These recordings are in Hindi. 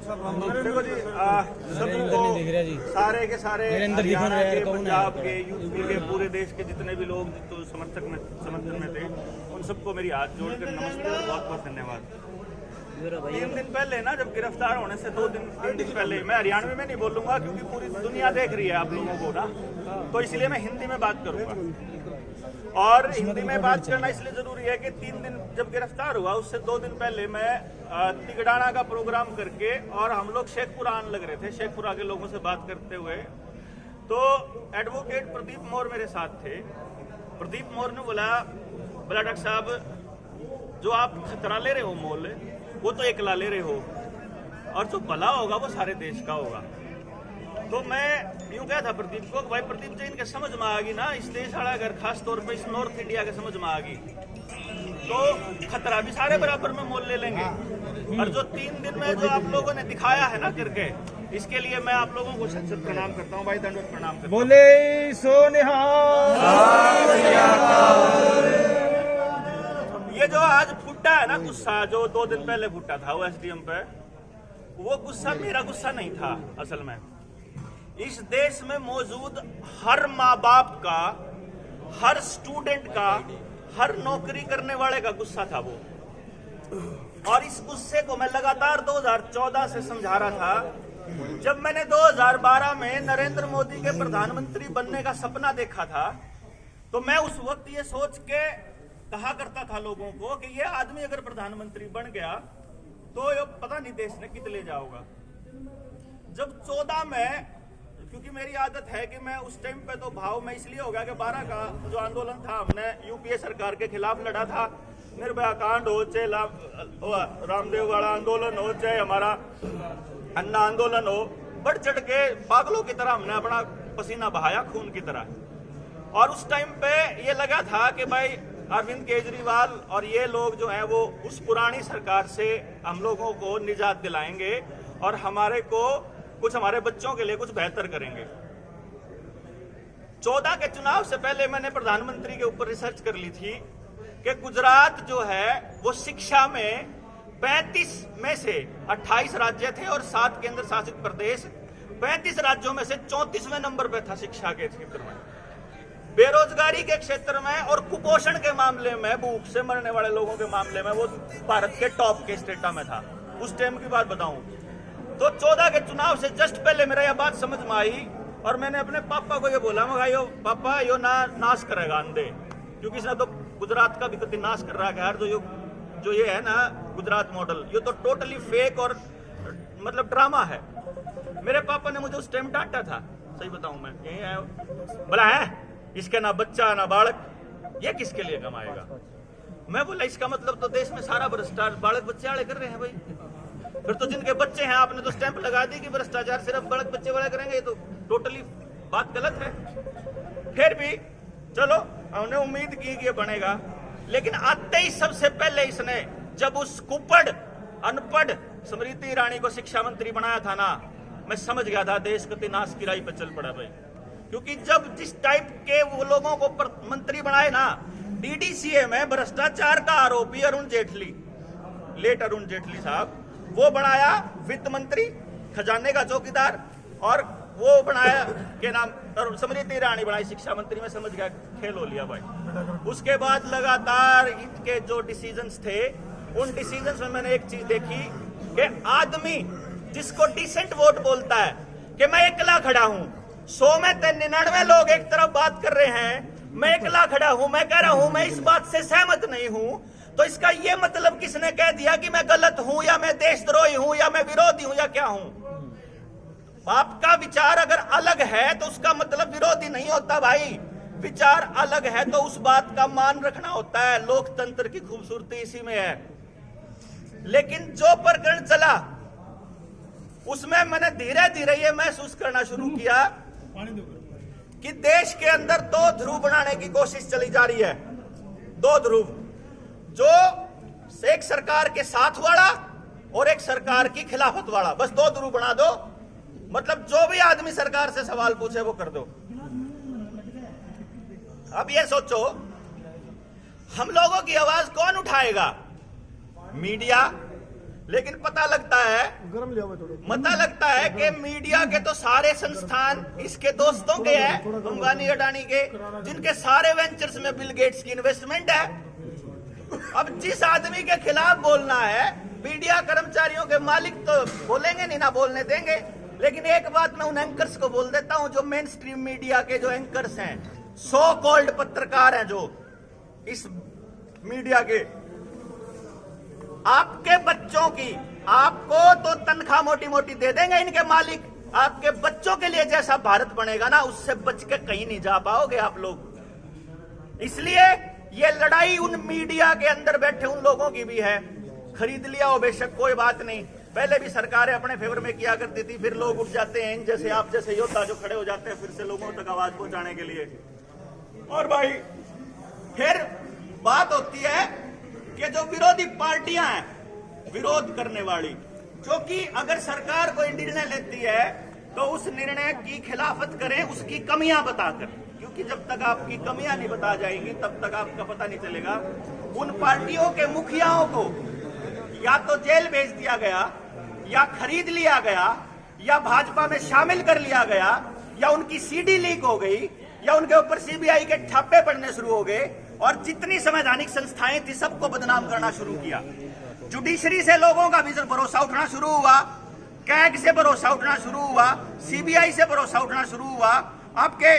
देखो जी, सबको सारे के सारे हरियाणा के, पंजाब के, यूपी के, पूरे देश के जितने भी लोग तो समर्थन में थे, उन सबको मेरी हाथ जोड़कर नमस्ते और बहुत बहुत धन्यवाद। 3 दिन पहले ना, जब गिरफ्तार होने से 3 दिन पहले, मैं हरियाणवी में नहीं बोलूंगा क्योंकि पूरी दुनिया देख रही है आप लोगों को ना, तो इसलिए मैं हिंदी में बात करूंगा। और हिंदी में बात करना इसलिए जरूरी है कि 3 दिन जब गिरफ्तार हुआ, उससे 2 दिन पहले मैं तिगड़ाना का प्रोग्राम करके, और हम लोग शेखपुरा आने लग रहे थे, शेखपुरा के लोगों से बात करते हुए, तो एडवोकेट प्रदीप मोर मेरे साथ थे। प्रदीप मोर ने बोला डॉक्टर साहब, जो आप खतरा ले रहे हो मोल, वो तो एकला ले रहे हो, और जो भला होगा वो सारे देश का होगा। तो मैं यूं कहा था प्रदीप को, भाई प्रदीप जी, इनके समझ में आ गई ना, इस देश वाला अगर खास तौर पे इस नॉर्थ इंडिया के समझ में आ गई तो खतरा भी सारे बराबर में मोल ले लेंगे। और जो 3 दिन में जो आप लोगों ने दिखाया है ना करके, इसके लिए मैं आप लोगों को सच सच प्रणाम करता हूँ भाई, दंडवत प्रणाम करता हूँ। बोले सो निहाल। ये जो आज फूटा है ना गुस्सा, जो 2 दिन पहले फूटा था वो एसडीएम पे, वो गुस्सा मेरा गुस्सा नहीं था। असल में इस देश में मौजूद हर माँ बाप का, हर स्टूडेंट का, हर नौकरी करने वाले का गुस्सा था वो। और इस गुस्से को मैं लगातार 2014 से समझा रहा था। जब मैंने 2012 में नरेंद्र मोदी के प्रधानमंत्री बनने का सपना देखा था, तो मैं उस वक्त ये सोच के कहा करता था लोगों को कि ये आदमी अगर प्रधानमंत्री बन गया तो ये पता नहीं देश ने कित ले जाओगा। जब 14 में, क्योंकि मेरी आदत है कि मैं उस टाइम पे तो भाव में इसलिए हो गया कि 12 का जो आंदोलन था, हमने यूपीए सरकार के खिलाफ लड़ा था। निर्भया कांड हो, चाहे रामदेव वाला आंदोलन हो, चाहे हमारा अन्ना आंदोलन हो, बढ़ चढ़ के पागलों की तरह हमने अपना पसीना बहाया खून की तरह। और उस टाइम पे ये लगा था कि भाई अरविंद केजरीवाल और ये लोग जो हैं वो उस पुरानी सरकार से हम लोगों को निजात दिलाएंगे और हमारे को कुछ, हमारे बच्चों के लिए कुछ बेहतर करेंगे। 14 के चुनाव से पहले मैंने प्रधानमंत्री के ऊपर रिसर्च कर ली थी कि गुजरात जो है वो शिक्षा में 35 में से 28 राज्य थे और 7 केंद्र शासित प्रदेश, 35 राज्यों में से 34वें नंबर पे था शिक्षा के क्षेत्र में, बेरोजगारी के क्षेत्र में और कुपोषण के मामले में, भूख से मरने वाले लोगों के मामले में वो भारत के टॉप के स्टेटा में था। उस टाइम की बात बताऊं तो 14 के चुनाव से जस्ट पहले मेरा यह बात समझ में आई और मैंने अपने पापा को ये बोला, मैं यो पापा यो नाश करेगा अंधे, क्योंकि इसने तो गुजरात का भी कति नाश कर रहा है यार। जो ये है ना गुजरात मॉडल, ये तो टोटली फेक और मतलब ड्रामा है। मेरे पापा ने मुझे उस टाइम डांटा था, सही बताऊं मैं, यही है बोला है इसके ना बच्चा ना बालक, ये किसके लिए कमाएगा। मैं बोला इसका मतलब तो देश में सारा भ्रष्टाचार बालक बच्चे वाले कर रहे हैं भाई। फिर तो जिनके बच्चे हैं आपने तो स्टैंप लगा दी कि भ्रष्टाचार सिर्फ बालक बच्चे वाले करेंगे, ये तो टोटली बात गलत है। फिर भी चलो हमने उम्मीद की कि ये बनेगा, लेकिन आते ही सबसे पहले इसने जब उस कुपड़ अनपढ़ स्मृति ईरानी को शिक्षा मंत्री बनाया था ना, मैं समझ गया था देश कति नाश की राह पे चल पड़ा भाई। क्योंकि जब जिस टाइप के वो लोगों को मंत्री बनाए ना, डीडीसीए में भ्रष्टाचार का आरोपी अरुण जेटली, लेट अरुण जेटली साहब, वो बनाया वित्त मंत्री, खजाने का चौकीदार, और वो बनाया के नाम स्मृति ईरानी बनाई शिक्षा मंत्री। में समझ गया खेल हो लिया भाई। उसके बाद लगातार इनके जो डिसीजंस थे, उन डिसीजंस में मैंने एक चीज देखी कि आदमी जिसको डिसेंट वोट बोलता है कि मैं अकेला खड़ा हूं, 100 में 99 लोग एक तरफ बात कर रहे हैं, मैं अकेला खड़ा हूं, मैं कह रहा हूं मैं इस बात से सहमत नहीं हूं, तो इसका ये मतलब किसने कह दिया कि मैं गलत हूं या मैं देशद्रोही हूं या मैं विरोधी हूं या क्या हूं। आपका विचार अगर अलग है तो उसका मतलब विरोधी नहीं होता भाई। विचार अलग है तो उस बात का मान रखना होता है। लोकतंत्र की खूबसूरती इसी में है। लेकिन जो प्रकरण चला उसमें मैंने धीरे धीरे ये महसूस करना शुरू किया कि देश के अंदर 2 ध्रुव बनाने की कोशिश चली जा रही है। 2 ध्रुव, जो एक सरकार के साथ वाला और एक सरकार की खिलाफत वाला, बस 2 ध्रुव बना दो। मतलब जो भी आदमी सरकार से सवाल पूछे वो कर दो। अब ये सोचो हम लोगों की आवाज कौन उठाएगा? मीडिया। लेकिन पता लगता लगता है कि मीडिया के तो सारे संस्थान इसके दोस्तों के हैं, अंबानी अडानी के, जिनके सारे वेंचर्स में बिल गेट्स की इन्वेस्टमेंट है। अब जिस आदमी के खिलाफ बोलना है, मीडिया कर्मचारियों के मालिक तो बोलेंगे नहीं, ना बोलने देंगे। लेकिन एक बात मैं उन एंकर्स को बोल देता हूं, जो मेन स्ट्रीम मीडिया के जो एंकर्स हैं, सो कॉल्ड पत्रकार हैं जो इस मीडिया के, आपके बच्चों की, आपको तो तनख्वाह मोटी मोटी दे देंगे इनके मालिक, आपके बच्चों के लिए जैसा भारत बनेगा ना, उससे बच के कहीं नहीं जा पाओगे आप लोग। इसलिए ये लड़ाई उन मीडिया के अंदर बैठे उन लोगों की भी है। खरीद लिया हो बेशक, कोई बात नहीं, पहले भी सरकारें अपने फेवर में किया करती थी, फिर लोग उठ जाते हैं, जैसे आप जैसे योद्धा जो खड़े हो जाते हैं फिर से लोगों तक आवाज पहुंचाने के लिए। और भाई फिर बात होती है कि जो विरोधी पार्टियां हैं, विरोध करने वाली, जो कि अगर सरकार कोई निर्णय लेती है तो उस निर्णय की खिलाफत करें उसकी कमियां बताकर, क्योंकि जब तक आपकी कमियां नहीं बता जाएंगी तब तक आपका पता नहीं चलेगा। उन पार्टियों के मुखियाओं को या तो जेल भेज दिया गया, या खरीद लिया गया, या भाजपा में शामिल कर लिया गया, या उनकी सीडी लीक हो गई, या उनके ऊपर सीबीआई के छापे पड़ने शुरू हो गए, और जितनी संवैधानिक संस्थाएं थी सबको बदनाम करना शुरू किया। जुडिशरी से लोगों का भी भरोसा उठना शुरू हुआ, कैग से भरोसा उठना शुरू हुआ, सीबीआई से भरोसा उठना शुरू हुआ, आपके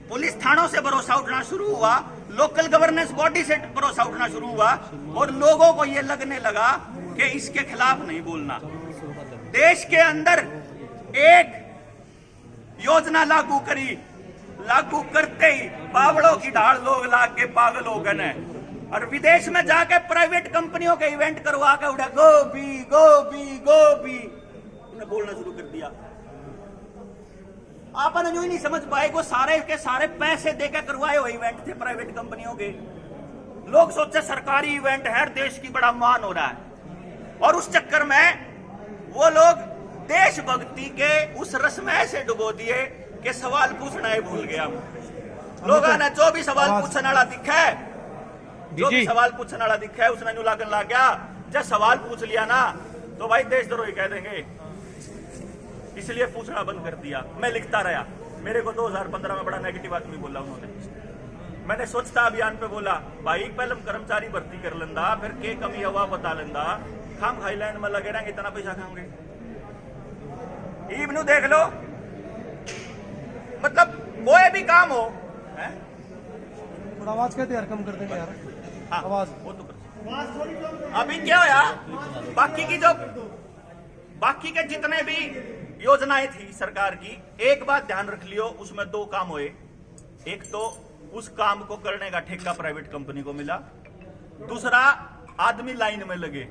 पुलिस थानों से भरोसा उठना शुरू हुआ, लोकल गवर्नेंस बॉडी से भरोसा उठना शुरू हुआ, और लोगों को यह लगने लगा कि इसके खिलाफ नहीं बोलना। देश के अंदर एक योजना लागू करी, लागू करते ही बावड़ों की ढाल लोग लाग के पागल हो गए हैं, और विदेश में जाके प्राइवेट कंपनियों के इवेंट करवा के उड़ा गोभी गोभी गोभी उन्हें बोलना शुरू कर दिया। आपने जो ही नहीं समझ पाए, वो सारे के सारे पैसे देकर करवाए हुए इवेंट थे प्राइवेट कंपनियों के। लोग सोचे सरकारी इवेंट है, देश की बड़ा मान हो रहा है, और उस चक्कर में वो लोग देशभक्ति के उस रस में ऐसे डुबो दिए कि सवाल पूछना ही भूल गया। लोगों ने जो भी सवाल पूछने वाला दिखा है, जो भी सवाल पूछने वाला दिखा है, उसने न्यू लागन ला गया। जब सवाल पूछ लिया ना तो भाई देशद्रोही कह देंगे, इसलिए पूछना बंद कर दिया। मैं लिखता रहा, मेरे को 2015 में बड़ा नेगेटिव आदमी बोला उन्होंने। मैंने स्वच्छता अभियान पे बोला, भाई पहले कर्मचारी भर्ती कर लेंदा, फिर के कमी हवा बता लेंदा, खाम खाई लाइन में लगे रहेंगे, इतना पैसा खाओगे। इवनू देख लो, मतलब कोई भी काम हो, थोड़ा आवाज कहते यार, कम कर देंगे यार। हाँ, आवाज वो तो अभी क्या होया, बाकी के जितने भी योजनाएं थी सरकार की, एक बात ध्यान रख लियो, उसमें दो काम हुए। एक तो उस काम को करने का ठेका प्राइवेट कंपनी को मिला, दूसरा आदमी लाइन में लगे।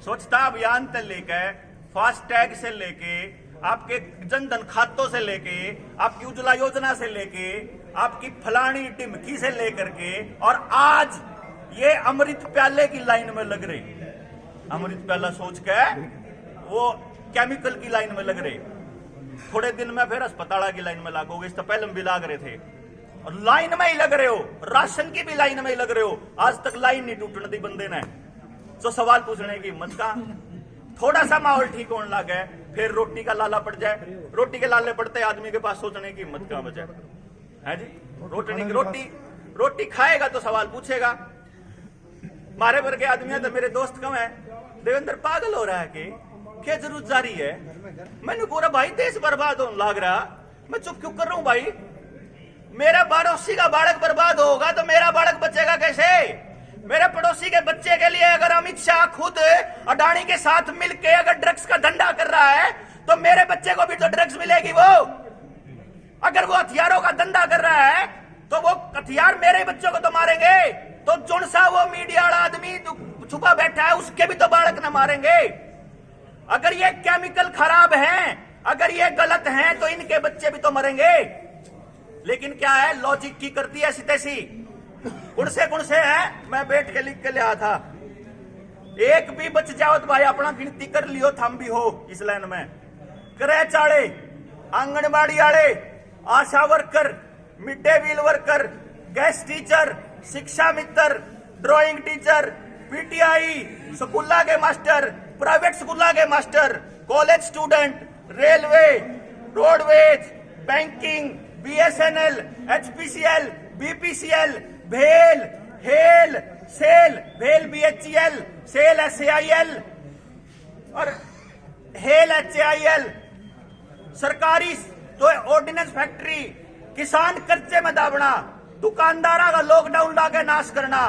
स्वच्छता अभियान से लेकर, फास्टैग से लेके, आपके जनधन खातों से लेके, आपकी उज्ज्वला योजना से लेके, आपकी फलानी टिमकी से लेकर के, और आज ये अमृत प्याले की लाइन में लग रहे। अमृत प्याला सोच के वो केमिकल की लाइन में लग रहे, थोड़े दिन में फिर अस्पताल की लाइन में लागोगे। इससे पहले भी लाग रहे थे, और लाइन में ही लग रहे हो, राशन की भी लाइन में ही लग रहे हो। आज तक लाइन नहीं टूटने दी बंदे ने, तो सवाल पूछने की हिम्मत का। थोड़ा सा माहौल ठीक होने लगा, फिर रोटी का लाला पड़ जाए, रोटी के लाले पड़ते आदमी के पास सोचने की हिम्मत कहां बचे है जी। रोटी खाएगा तो सवाल पूछेगा। मारे भर के आदमी है तो मेरे दोस्त कम है, देवेंद्र पागल हो रहा है कि क्या जरूरत जारी है। मैंने पूरा भाई देश बर्बाद होने लग रहा, मैं चुप क्यों कर रहा हूं भाई। मेरा पड़ोसी का बालक बर्बाद होगा तो मेरा बालक बचेगा कैसे। मेरे पड़ोसी के बच्चे के लिए अगर अमित शाह खुद अडानी के साथ मिलकर अगर ड्रग्स का धंधा कर रहा है तो मेरे बच्चे को भी तो ड्रग्स मिलेगी। वो अगर वो हथियारों का धंधा कर रहा है तो वो हथियार मेरे बच्चों को तो मारेंगे। तो जुन सा वो मीडिया वाला आदमी छुपा बैठा है उसके भी तो बालक न मारेंगे। अगर ये केमिकल खराब हैं, अगर ये गलत हैं तो इनके बच्चे भी तो मरेंगे। लेकिन क्या है, लॉजिक की करती है ऐसी तैसी, कुण से है। मैं बैठ के लिख के लिया था, एक भी बच जाओ तो भाई अपना गिनती कर लियो, थम भी हो इस लाइन में। क्रैच आड़े, आंगनबाड़ी आड़े, आशा worker, mid day meal worker, guest teacher, शिक्षा मित्र, ड्राइंग टीचर, पीटीआई, स्कूला के मास्टर, प्राइवेट स्कूल के master, college student, railway, roadways, banking, BSNL, HPCL, BPCL, भेल, हेल, सेल, भेल BHEL, सेल SAIL और हेल HAIL, सरकारी तो ऑर्डिनेंस फैक्ट्री, किसान कर्जे में दाबना, दुकानदारा का लॉकडाउन लाके नाश करना,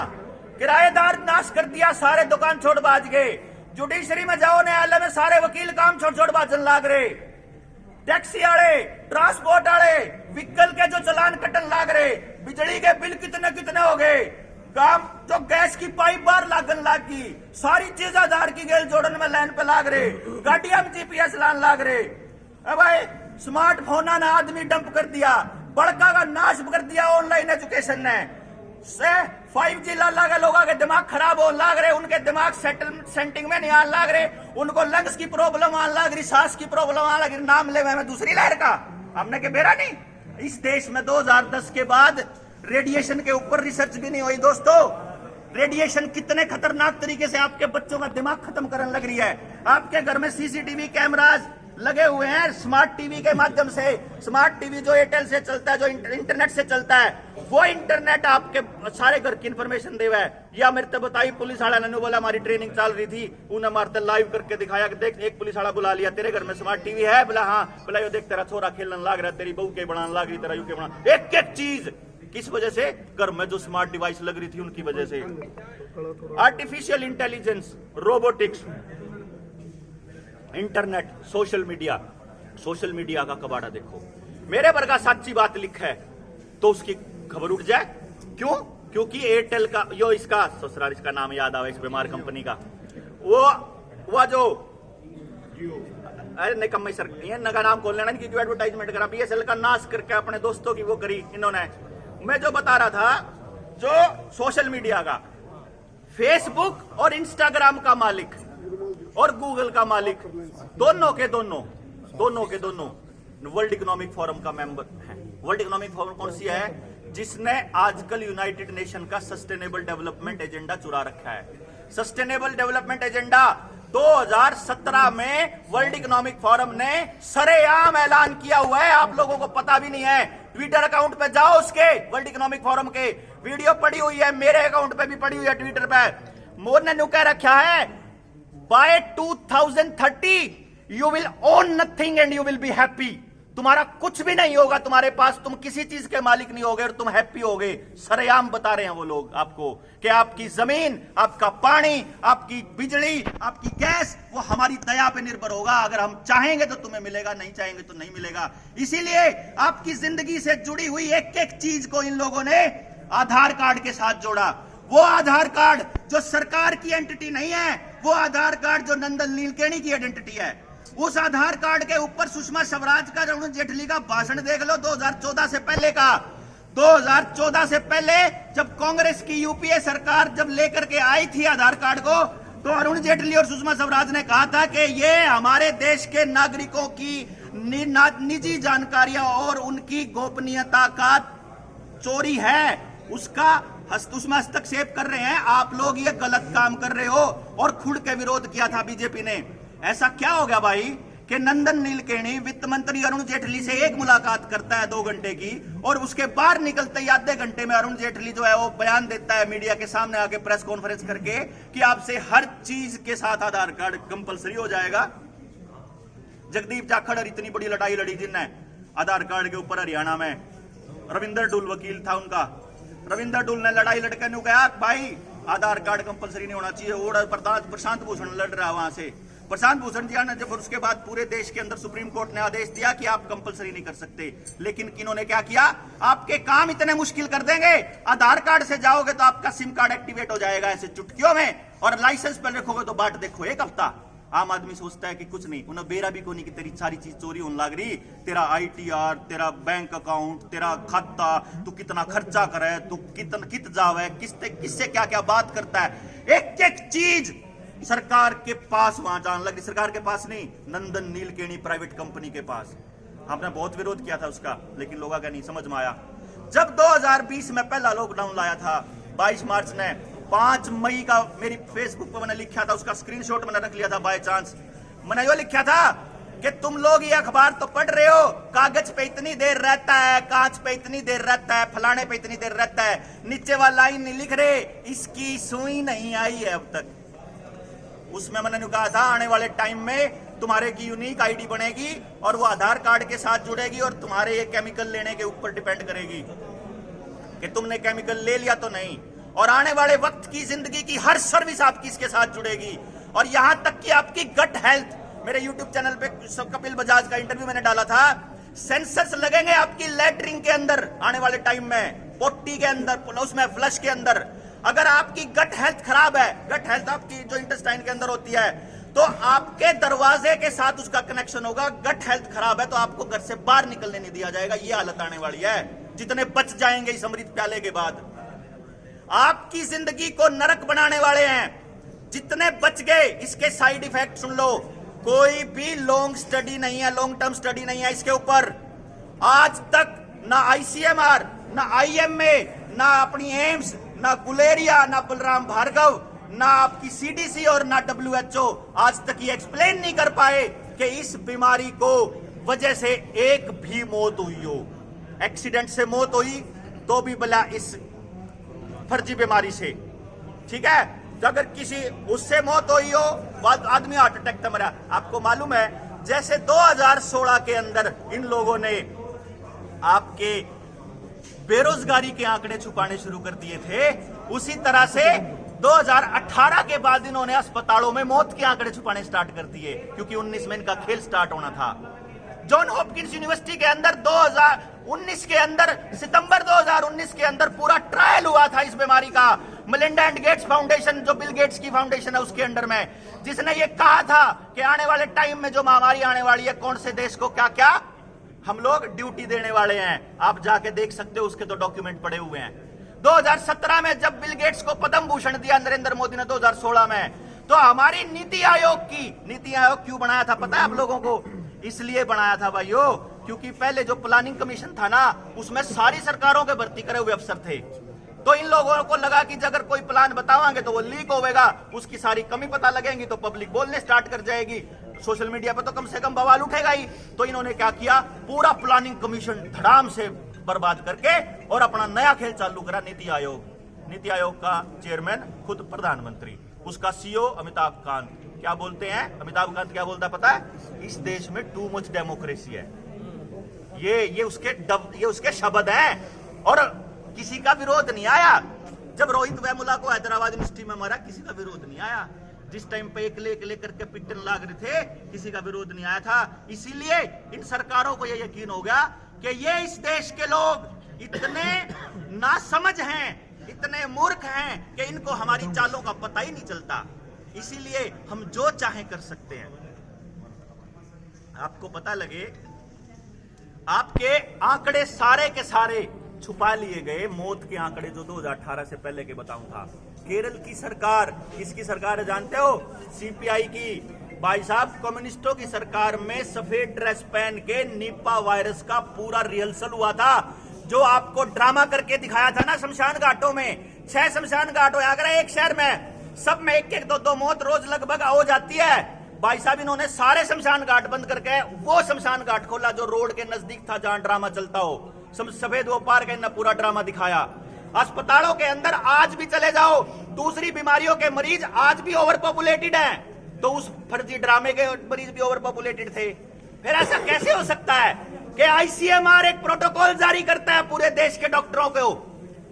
किराएदार नाश कर दिया, सारे दुकान छोड़ बाज गए। जुडिशरी में जाओ, न्यायालय में सारे वकील काम छोड़ छोड़ बाजन लाग रहे। टैक्सी आड़े, ट्रांसपोर्ट आड़े, व्हीकल के जो चलान कटन लाग रहे, बिजली के बिल कितने कितने हो गए, काम जो गैस की पाइप बार लागन लागी, सारी चीज आधार की गेल जोड़न में लाइन पे लाग रहे, गाड़िया में GPS लान लाग रहे। अब भाई स्मार्टफोन ने आदमी डंप कर दिया, बड़का का नाश कर दिया ऑनलाइन एजुकेशन ने। से 5G लाला के लोगों के दिमाग खराब हो लाग रहे, उनके दिमाग सेटिंग में नहीं आने लाग रहे, उनको लंग्स की प्रॉब्लम आने लाग रही, सांस की प्रॉब्लम आने लग रही, नाम ले में दूसरी लहर का हमने के बेरा नहीं। इस देश में 2010 के बाद रेडिएशन के ऊपर रिसर्च भी नहीं हुई दोस्तों। रेडिएशन कितने खतरनाक तरीके से आपके बच्चों का दिमाग खत्म करने लग रही है। आपके घर में CCTV कैमराज लगे हुए हैं, स्मार्ट टीवी के माध्यम से। स्मार्ट टीवी जो एयरटेल से चलता है, जो इंटरनेट से चलता है, वो इंटरनेट आपके सारे घर की इंफॉर्मेशन देवा है। या मेरे तो बताई पुलिस वाला ने बोला हमारी ट्रेनिंग चल रही थी, उन्हें मारते लाइव करके दिखाया कि देख, एक पुलिस वाला बुला लिया, तेरे घर में स्मार्ट टीवी है? बोला हाँ। बोला यो देख, तेरा छोरा खेलने लाग रहा है, तेरी बहू के बनाने लाग रही, तेरा यू के बना, एक एक चीज किस वजह से? घर में जो स्मार्ट डिवाइस लग रही थी उनकी वजह से। Artificial intelligence, robotics, internet, social media का कबाड़ा देखो। मेरे पर का सच्ची बात लिखा है तो उसकी खबर उठ जाए। क्यों? क्योंकि एयरटेल का यो इसका ससुराल, इसका नाम याद आवे, इस बीमार कंपनी का, वो जो अरे निकम्मे सर, ये नगा नाम खोल लेना, क्योंकि एडवर्टाइजमेंट करा, BSL का नाश करके अपने दोस्तों की वो करी इन्होंने। मैं जो बता रहा था, जो सोशल मीडिया का, फेसबुक और इंस्टाग्राम का मालिक और गूगल का मालिक, दोनों के दोनों वर्ल्ड इकोनॉमिक फोरम का मेंबर है। वर्ल्ड इकोनॉमिक फोरम कौन सी है? जिसने आजकल यूनाइटेड नेशन का सस्टेनेबल डेवलपमेंट एजेंडा चुरा रखा है। सस्टेनेबल डेवलपमेंट एजेंडा 2017 में वर्ल्ड इकोनॉमिक फोरम ने सरेआम ऐलान किया हुआ है, आप लोगों को पता भी नहीं है। ट्विटर अकाउंट पे जाओ, उसके वर्ल्ड इकोनॉमिक फोरम के वीडियो पड़ी हुई है, मेरे अकाउंट पे भी पड़ी हुई है, ट्विटर पे। मोदी ने कह रखा है, by 2030 you will own nothing and you will be happy. तुम्हारा कुछ भी नहीं होगा तुम्हारे पास, तुम किसी चीज के मालिक नहीं होगे और तुम हैप्पी होगे। सरेआम बता रहे हैं वो लोग आपको कि आपकी जमीन, आपका पानी, आपकी बिजली, आपकी गैस, वो हमारी दया पे निर्भर होगा। अगर हम चाहेंगे तो तुम्हें मिलेगा, नहीं चाहेंगे तो नहीं मिलेगा। इसीलिए आपकी जिंदगी से जुड़ी हुई एक एक चीज को इन लोगों ने आधार कार्ड के साथ जोड़ा। वो आधार कार्ड जो सरकार की एंटिटी नहीं है, वो आधार कार्ड जो नंदन नीलकेणी की आइडेंटिटी है। उस आधार कार्ड के ऊपर सुषमा स्वराज का, अरुण जेटली का भाषण देख लो 2014 से पहले का। 2014 से पहले जब कांग्रेस की यूपीए सरकार जब लेकर के आई थी आधार कार्ड को, तो अरुण जेटली और सुषमा स्वराज ने कहा था कि ये हमारे देश के नागरिकों की निजी जानकारियां और उनकी गोपनीयता का चोरी है, उसका उसमें हस्तक्षेप कर रहे हैं आप लोग, ये गलत काम कर रहे हो। और खुल के विरोध किया था बीजेपी ने। ऐसा क्या हो गया भाई कि नंदन नीलकेणी वित्त मंत्री अरुण जेटली से एक मुलाकात करता है 2 घंटे की, और उसके बाहर निकलते ही आधे घंटे में अरुण जेटली जो है वो बयान देता है मीडिया के सामने आके प्रेस कॉन्फ्रेंस करके कि आपसे हर चीज के साथ आधार कार्ड कंपलसरी हो जाएगा। जगदीप जाखड़ और इतनी बड़ी लड़ाई लड़ी जिनने आधार कार्ड के ऊपर हरियाणा में, रविंदर डुल वकील था उनका। रविंदर डुल ने लड़ाई लड़के ने कहा भाई आधार कार्ड कंपलसरी नहीं होना चाहिए। और प्रशांत भूषण लड़ रहा वहां से। प्रशांत भूषण जी ने जब उसके बाद पूरे देश के अंदर सुप्रीम कोर्ट ने आदेश दिया कि आप कंपलसरी नहीं कर सकते, लेकिन किन्होंने क्या किया? आपके काम इतने मुश्किल कर देंगे, आधार कार्ड से जाओगे तो आपका सिम कार्ड एक्टिवेट हो जाएगा ऐसे चुटकियों में, और लाइसेंस पर रखोगे तो बाट देखो 1 हफ्ता। आम आदमी सोचता है कि कुछ नहीं, उन्हें बेरा भी कोनी कि तेरी सारी चीज चोरी होने लग रही, तेरा ITR, तेरा बैंक अकाउंट, तेरा खाता, तू कितना खर्चा करे, तू कित जावे, किससे क्या क्या बात करता है, एक एक चीज सरकार के पास वहां जाने लगी। सरकार के पास नहीं, नंदन नीलकेणी प्राइवेट कंपनी के पास। हमने बहुत विरोध किया था उसका, लेकिन लोगों का नहीं समझ में आया। जब 2020 में पहला लॉकडाउन लाया था, 22 मार्च ने 5 मई का मेरी फेसबुक पर मैंने लिखा था, उसका स्क्रीनशॉट मैंने रख लिया था बाय चांस। मैंने यो लिखा था कि तुम लोग ये अखबार तो पढ़ रहे हो, कागज पे इतनी देर रहता है, कांच पे इतनी देर रहता है, फलाने पे इतनी देर रहता है, नीचे वाला लाइन नहीं लिख रहे, इसकी सुई नहीं आई है अब तक। उसमें मैंने कहा था आने वाले टाइम में तुम्हारे की यूनिक आईडी बनेगी और वो आधार कार्ड के साथ जुड़ेगी और तुम्हारे ये केमिकल लेने के ऊपर डिपेंड करेगी कि तुमने केमिकल ले लिया तो नहीं। और आने वाले वक्त की जिंदगी की हर सर्विस आपकी इसके साथ जुड़ेगी, और यहां तक कि आपकी गट हेल्थ। मेरे YouTube चैनल पे कपिल बजाज का इंटरव्यू मैंने डाला था, सेंसर्स लगेंगे आपकी लैट्रिन के अंदर आने वाले टाइम में, पोटी के अंदर, उसमें फ्लश के अंदर। अगर आपकी गट हेल्थ खराब है, गट हेल्थ आपकी जो इंटेस्टाइन के अंदर होती है, तो आपके दरवाजे के साथ उसका कनेक्शन होगा। गट हेल्थ खराब है तो आपको घर से बाहर निकलने नहीं दिया जाएगा। ये हालत आने वाली है, जितने बच जाएंगे इस अमृत प्याले के बाद। आपकी जिंदगी को नरक बनाने वाले हैं जितने बच गए। इसके साइड इफेक्ट सुन लो, कोई भी लॉन्ग स्टडी नहीं है, लॉन्ग टर्म स्टडी नहीं है इसके ऊपर। आज तक ना ICMR, ना IMA, ना अपनी एम्स, ना गुलेरिया, ना बलराम भार्गव, ना आपकी CDC और ना WHO आज तक ये एक्सप्लेन नहीं कर पाए कि इस बीमारी को वजह से एक भी मौत हुई हो। एक्सीडेंट से मौत हुई तो भी भला इस फर्जी बीमारी से, ठीक है। तो अगर किसी उससे मौत हुई हो, आदमी हार्ट अटैक से मरा। आपको मालूम है जैसे 2016 के अंदर इन लोगों ने आपके बेरोजगारी के आंकड़े छुपाने शुरू कर दिए थे, उसी तरह से 2018 के बाद इन्होंने अस्पतालों में मौत के आंकड़े छुपाने स्टार्ट कर दिए, क्योंकि 19 में इनका खेल स्टार्ट होना था। जॉन हॉपकिंस यूनिवर्सिटी के अंदर 2019 के अंदर, सितंबर 2019 के अंदर पूरा ट्रायल हुआ था इस बीमारी का। मेलिंडा एंड गेट्स फाउंडेशन, जो बिल गेट्स की फाउंडेशन है, उसके अंडर में, जिसने ये कहा था कि आने वाले टाइम में जो महामारी आने वाली है, कौन से देश को क्या क्या हम लोग ड्यूटी देने वाले हैं। आप जाके देख सकते हो, उसके तो डॉक्यूमेंट पड़े हुए हैं। 2017 में जब बिल गेट्स को पद्म भूषण दिया नरेंद्र मोदी ने 2016 में, तो हमारी नीति आयोग क्यों बनाया था पता है आप लोगों को? इसलिए बनाया था भाइयों, क्योंकि पहले जो प्लानिंग कमीशन था ना, उसमें सारी सरकारों के भर्ती करे हुए अफसर थे। तो इन लोगों को लगा कि अगर कोई प्लान बतावांगे तो वो लीक होगा, उसकी सारी कमी पता लगेगी तो पब्लिक बोलने स्टार्ट कर जाएगी, सोशल मीडिया पर तो कम से कम बवाल उठेगा ही। तो इन्होंने क्या किया, पूरा प्लानिंग कमीशन धड़ाम से बर्बाद करके और अपना नया खेल चालू करा, नीति आयोग। नीति आयोग का चेयरमैन खुद प्रधानमंत्री, उसका CEO अमिताभ कांत। क्या बोलते हैं अमिताभ कांत, क्या बोलता पता है? इस देश में टू मच डेमोक्रेसी है। ये उसके शब्द हैं, और किसी का विरोध नहीं आया। जब रोहित वेमुला को हैदराबाद यूनिवर्सिटी में मारा, किसी का विरोध नहीं आया। जिस टाइम पे एक ले करके पिटन लाग रहे थे, किसी का विरोध नहीं आया था। इसीलिए इन सरकारों को यह यकीन हो गया कि ये इस देश के लोग इतने नासमझ हैं, इतने मूर्ख हैं कि इनको हमारी चालों का पता ही नहीं चलता। इसीलिए हम जो चाहें कर सकते हैं। आपको पता लगे, आपके आंकड़े सारे के सारे छुपा लिए गए, मौत के आंकड़े जो 2018 से पहले के बताऊं था। केरल की सरकार, किसकी सरकार है जानते हो? CPI की। भाई साहब, कम्युनिस्टों की सरकार में सफेद ड्रेस पहन के निपा वायरस का पूरा रिहर्सल हुआ था, जो आपको ड्रामा करके दिखाया था ना शमशान घाटों में। 6 शमशान घाट अगर एक शहर में, सब में 1-1, 2-2 मौत रोज लगभग हो जाती है। भाई साहब, इन्होंने सारे शमशान घाट बंद करके वो शमशान घाट खोला जो रोड के नजदीक था, जहां ड्रामा चलता हो। सफेद वो पार का पुरा ड्रामा दिखाया। अस्पतालों के अंदर आज भी चले जाओ, दूसरी बीमारियों के मरीज आज भी ओवर पॉपुलेटेड हैं, तो उस फर्जी ड्रामे के मरीज भी ओवर पॉपुलेटेड थे। फिर ऐसा कैसे हो सकता है कि ICMR एक प्रोटोकॉल जारी करता है पूरे देश के डॉक्टरों को,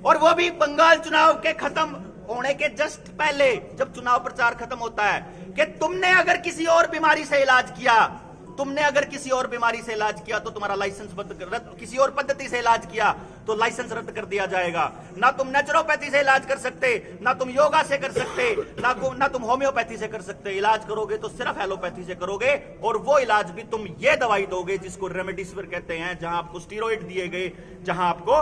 और वो भी बंगाल चुनाव के खत्म होने के जस्ट पहले, जब चुनाव प्रचार खत्म होता है, कि तुमने अगर किसी और बीमारी से इलाज किया, तो तुम्हारा लाइसेंस रद्द, किसी और पद्धति से इलाज किया तो लाइसेंस रद्द कर दिया जाएगा। ना तुम नेचुरोपैथी से इलाज कर सकते, ना तुम योगा से कर सकते, ना तुम होम्योपैथी से कर सकते। इलाज करोगे तो सिर्फ एलोपैथी से करोगे, और वो इलाज भी तुम ये दवाई दोगे जिसको रेमडेसिविर कहते हैं, जहां आपको स्टीरॉइड दिए गए, जहां आपको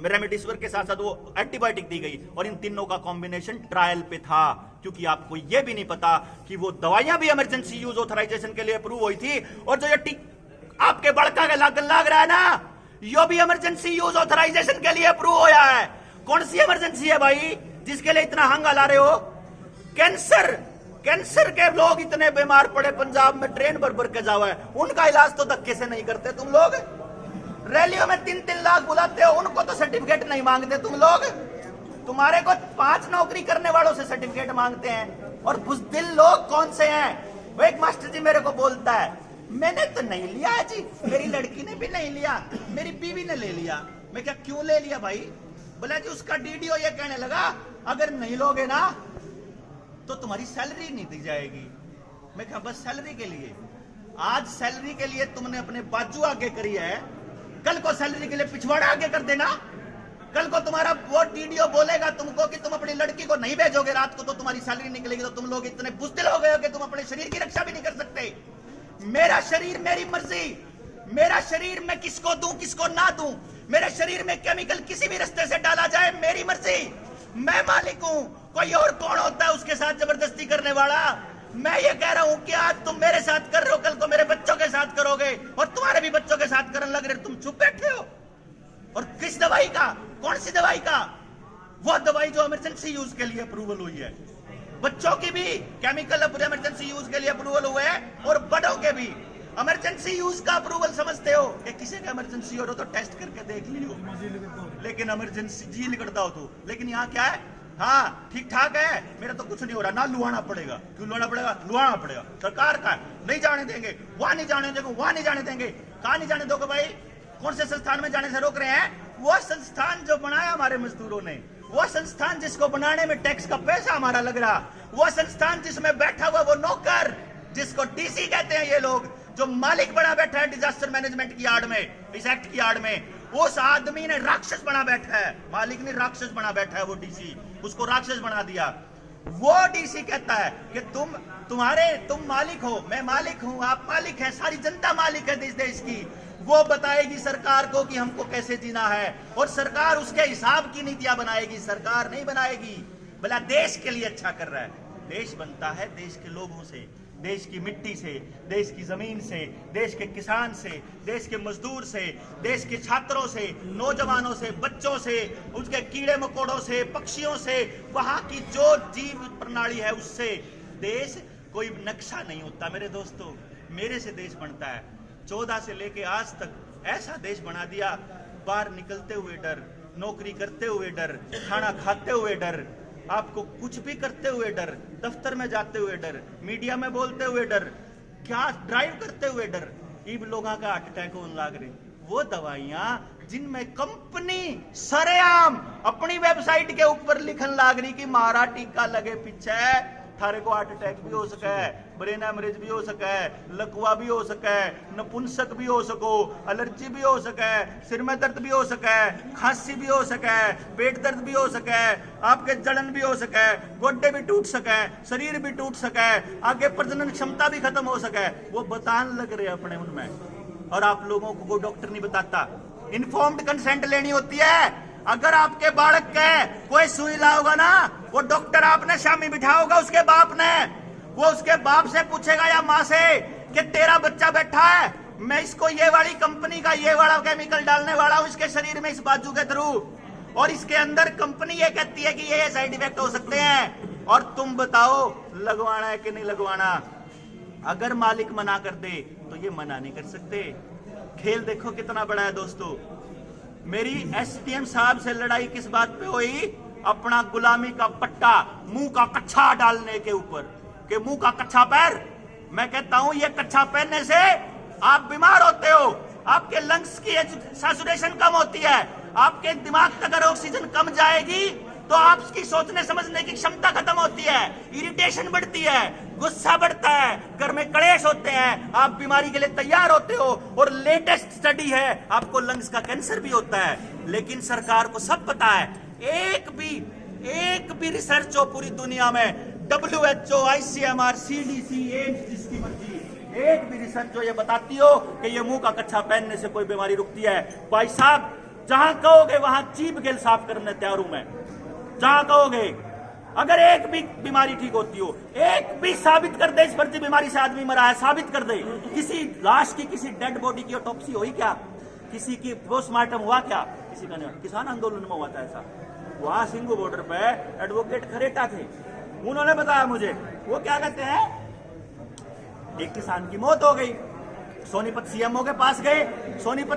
रेमडेसिविर के साथ साथ वो एंटीबायोटिक दी गई। और इन तीनों का कॉम्बिनेशन ट्रायल पे था, क्योंकि आपको यह भी नहीं पता कि वो दवाइयां भी इमरजेंसी यूज ऑथराइजेशन के लिए अप्रूव हुई थी, और जो ये आपके बड़का के लाग रहा है ना, यो भी इमरजेंसी यूज ऑथराइजेशन के लिए अप्रूव होया है। कौन सी इमरजेंसी है भाई? जिसके लिए इतना हंगा ला रहे हो? कैंसर के लोग इतने बीमार पड़े पंजाब में, ट्रेन भर भर के जावा है, उनका इलाज तो धक्के से नहीं करते तुम लोग। रैलियों में 3-3 लाख बुलाते हो, उनको तो सर्टिफिकेट नहीं मांगते तुम लोग। तुम्हारे को 5 नौकरी करने वालों से सर्टिफिकेट मांगते हैं। और बुज़दिल लोग कौन से हैं? वो एक मास्टर जी मेरे को बोलता है, मैंने तो नहीं लिया है जी, मेरी लड़की ने भी नहीं लिया, मेरी बीवी ने ले लिया। मैं क्या, क्यों ले लिया भाई? बोला जी उसका डीडीओ ये कहने लगा अगर नहीं लोगे ना तो तुम्हारी सैलरी नहीं दी जाएगी। मैं कहा बस सैलरी के लिए? आज सैलरी के लिए तुमने अपने बाजू आगे करी है, कल को सैलरी के लिए पिछवाड़ा आगे कर देना। कल को तुम्हारा वो डीडीओ बोलेगा तुमको कि तुम अपनी लड़की को नहीं भेजोगे रात को तो तुम्हारी सैलरी निकलेगी, तो तुम लोग इतने बुज़दिल हो गए हो कि तुम अपने शरीर की रक्षा भी नहीं कर सकते। मेरा शरीर मेरी मर्जी, मेरा शरीर मैं किसको दूं किसको ना दूं, मेरे शरीर में केमिकल किसी भी रास्ते से डाला जाए मेरी मर्जी, मैं मालिक हूं। कोई और कौन होता है उसके साथ जबरदस्ती करने वाला? मैं ये कह रहा हूं कि आज तुम मेरे साथ कर रहे हो, कल को मेरे बच्चों के साथ करोगे, और तुम्हारे भी बच्चों के साथ करने लग रहे, तुम चुप बैठे हो। और किस दवाई का? कौन सी दवाई का? वो दवाई जो इमरजेंसी यूज के लिए अप्रूवल हुई है। बच्चों की भी केमिकल इमरजेंसी यूज के लिए अप्रूवल हुए है, और बड़ों के भी इमरजेंसी यूज का अप्रूवल समझते हो कि किसी का इमरजेंसी हो तो टेस्ट करके देख लियो, लेकिन इमरजेंसी जी निकलता हो तो। लेकिन यहाँ क्या है? हाँ ठीक ठाक है, मेरा तो कुछ नहीं हो रहा, ना लुहाना पड़ेगा। क्यों लुहाना पड़ेगा? लुहाना पड़ेगा, सरकार का है, नहीं जाने देंगे, वहां नहीं जाने देंगे, वहां नहीं जाने देंगे। कहा नहीं जाने दोगे भाई? कौन से संस्थान में जाने से रोक रहे हैं? वो संस्थान जो बनाया हमारे मजदूरों ने, वो संस्थान जिसको बनाने में टैक्स का पैसा हमारा लग रहा, वो संस्थान जिसमें बैठा हुआ वो नौकर जिसको डीसी कहते हैं ये लोग, जो मालिक बना बैठा है डिजास्टर मैनेजमेंट की आड़ में, इस एक्ट की आड़ में, उस आदमी ने राक्षस बना बैठा है। मालिक ने राक्षस बना बैठा है, वो डीसी उसको राक्षस बना दिया। वो डीसी कहता है कि तुम मालिक हो, मैं मालिक हूं, आप मालिक हैं, सारी जनता मालिक है इस देश की। वो बताएगी सरकार को कि हमको कैसे जीना है, और सरकार उसके हिसाब की नीतियां बनाएगी, सरकार नहीं बनाएगी। भला देश के लिए अच्छा कर रहा है। देश बनता है देश के लोगों से, देश की मिट्टी से, देश की जमीन से, देश के किसान से, देश के मजदूर से, देश के छात्रों से, नौजवानों से, बच्चों से, उसके कीड़े मकोड़ों से, पक्षियों से, वहां की जो जीव प्रणाली है उससे। देश कोई नक्शा नहीं होता मेरे दोस्तों, मेरे से देश बनता है। 14 से लेके आज तक ऐसा देश बना दिया, बाहर निकलते हुए डर, नौकरी करते हुए डर, खाना खाते हुए डर, आपको कुछ भी करते हुए डर, दफ्तर में जाते हुए डर, मीडिया में बोलते हुए डर, क्या ड्राइव करते हुए डर। इन लोगों का हार्ट अटैक होने लग रहे, वो दवाइयां जिनमें कंपनी सरेआम अपनी वेबसाइट के ऊपर लिखन लग रही कि मारा टीका लगे पीछे, थारे को हार्ट अटैक भी हो सका है, ब्रेन हेमरेज भी हो सका है, लकवा भी हो सका है, नपुंसक भी हो सको, एलर्जी भी हो सका है, सिर में दर्द भी हो सका है, खांसी भी हो सका है, पेट दर्द भी हो सका है, आपके जलन भी हो सका है, गोड्डे भी टूट सका है, शरीर भी टूट सका है, आगे प्रजनन क्षमता भी खत्म हो सका है। वो बताने लग रहे अपने उनमें, और आप लोगों को कोई डॉक्टर नहीं बताता। इन्फॉर्म्ड कंसेंट लेनी होती है। अगर आपके बालक के कोई सुई लाओगा ना, वो डॉक्टर आपने शामी बिठाओगा उसके बाप ने, वो उसके बाप से पूछेगा या माँ से कि तेरा बच्चा बैठा है, मैं इसको ये वाली कंपनी का ये वाला केमिकल डालने वाला हूं इसके शरीर में, इस बाजू के थ्रू, और इसके अंदर कंपनी ये कहती है कि ये साइड इफेक्ट हो सकते हैं, और तुम बताओ लगवाना है कि नहीं लगवाना। अगर मालिक मना कर दे तो ये मना नहीं कर सकते। खेल देखो कितना बड़ा है दोस्तों। मेरी एसडीएम साहब से लड़ाई किस बात पे हुई? अपना गुलामी का पट्टा मुंह का कच्छा डालने के ऊपर, कि मुंह का कच्छा पैर। मैं कहता हूं ये कच्छा पहनने से आप बीमार होते हो, आपके लंग्स की सैचुरेशन कम होती है, आपके दिमाग तक अगर ऑक्सीजन कम जाएगी तो आपकी सोचने समझने की क्षमता खत्म होती है, इरिटेशन बढ़ती है, गुस्सा बढ़ता है, घर में क्लेश होते हैं, आप बीमारी के लिए तैयार होते हो। और लेटेस्ट स्टडी है आपको लंग्स का कैंसर भी होता है। लेकिन सरकार को सब पता है, एक भी रिसर्च हो पूरी दुनिया में, WHO, ICMR, CDC, एम्स, जिसकी मर्जी, एक भी रिसर्च जो ये बताती हो कि ये मुंह का कच्छा पहनने से कोई बीमारी रुकती है। भाई साहब जहां कहोगे वहां चीप गेल साफ करने तैयार हूं मैं, जहां कहोगे। अगर एक भी बीमारी ठीक होती हो, एक भी साबित कर दे इस फर्जी बीमारी से आदमी मरा है, साबित कर दे। किसी लाश की, किसी डेड बॉडी की ऑटोप्सी हुई क्या? किसी की पोस्टमार्टम हुआ क्या? किसी का नहीं। किसान आंदोलन में हुआ था ऐसा, वहां सिंगू बॉर्डर पे एडवोकेट खरेटा थे, उन्होंने बताया मुझे, वो क्या कहते हैं, एक किसान की मौत हो गई, सोनीपत सीएमओ के पास गए, सोनीपत